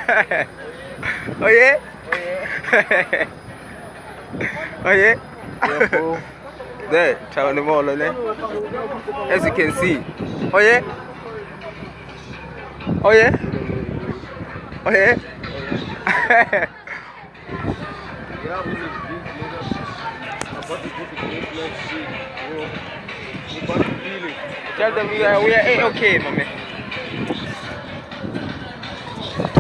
Oh yeah? Oh yeah? There, tell them all on there. As you can see. Oh yeah? Oh yeah? Oh yeah? Tell them we are A-okay, my man.